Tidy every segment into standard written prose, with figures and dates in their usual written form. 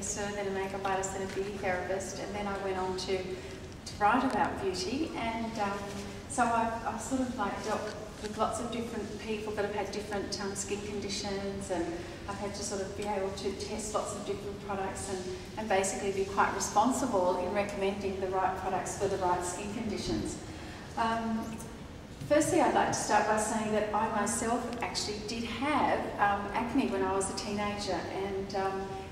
hairdresser, then a makeup artist, then a beauty therapist, and then I went on to write about beauty. And so I've sort of like dealt with lots of different people that have had different skin conditions, and I've had to sort of be able to test lots of different products and basically be quite responsible in recommending the right products for the right skin conditions. Firstly, I'd like to start by saying that I myself actually did have acne when I was a teenager, and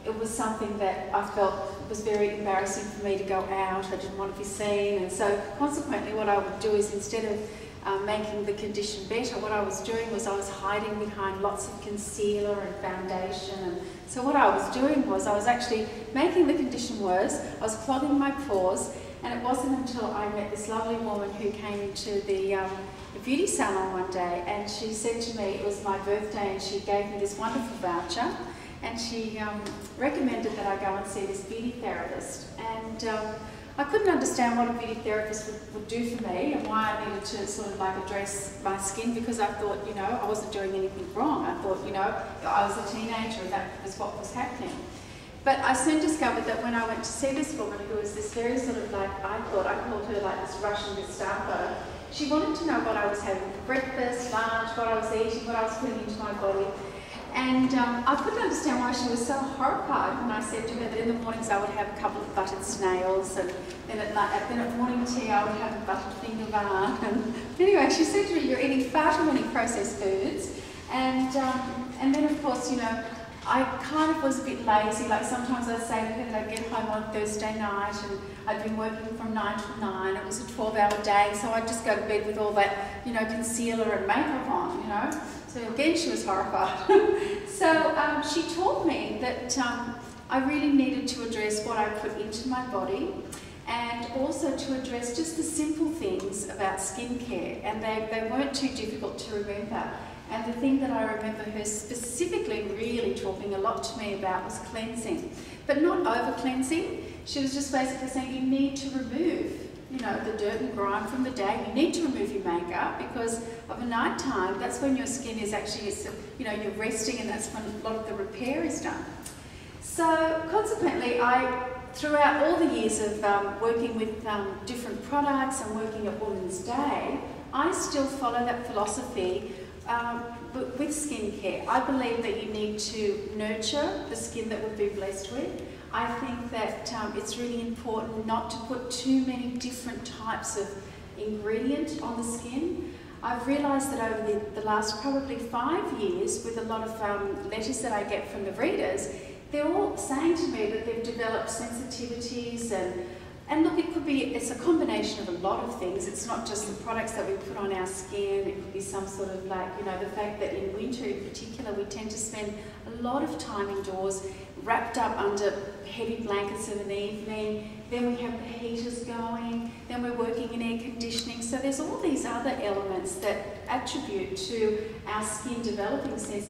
it was something that I felt was very embarrassing for me to go out. I didn't want to be seen, and so consequently what I would do is, instead of making the condition better, what I was doing was I was hiding behind lots of concealer and foundation. And so what I was doing was I was actually making the condition worse. I was clogging my pores, and it wasn't until I met this lovely woman who came into the beauty salon one day, and she said to me, it was my birthday, and she gave me this wonderful voucher, and she recommended that I go and see this beauty therapist. And I couldn't understand what a beauty therapist would do for me and why I needed to sort of like address my skin, because I thought, you know, I wasn't doing anything wrong. I thought, you know, I was a teenager and that was what was happening. But I soon discovered that when I went to see this woman, who was this very sort of like, I called her like this Russian Gestapo, she wanted to know what I was having for breakfast, lunch, what I was eating, what I was putting into my body. And I couldn't understand why she was so horrified when I said to her that in the mornings I would have a couple of buttered snails, and then at morning tea I would have a buttered finger bun. And anyway, she said to me, you're eating far too many processed foods. And then of course, you know, I kind of was a bit lazy. Like sometimes I'd say to her that I'd get home on Thursday night and I'd been working from 9 to 9. It was a 12-hour day, so I'd just go to bed with all that, you know, concealer and makeup on, you know. So again, she was horrified. So she taught me that I really needed to address what I put into my body, and also to address just the simple things about skincare, and they weren't too difficult to remember. And the thing that I remember her specifically really talking a lot to me about was cleansing, but not over-cleansing. She was just basically saying you need to remove, you know, the dirt and grime from the day. You need to remove your makeup, because of a night time, that's when your skin is actually, you know, you're resting, and that's when a lot of the repair is done. So consequently, throughout all the years of working with different products and working at Woman's Day, I still follow that philosophy with skincare. I believe that you need to nurture the skin that we've been blessed with. I think that it's really important not to put too many different types of ingredient on the skin. I've realised that over the last probably 5 years, with a lot of letters that I get from the readers, they're all saying to me that they've developed sensitivities, and look, it's a combination of a lot of things. It's not just the products that we put on our skin. It could be some sort of like, you know, the fact that in winter in particular, we tend to spend a lot of time indoors, wrapped up under heavy blankets of an evening. Then we have the heaters going, then we're working in air conditioning. So there's all these other elements that attribute to our skin developing sensitivity.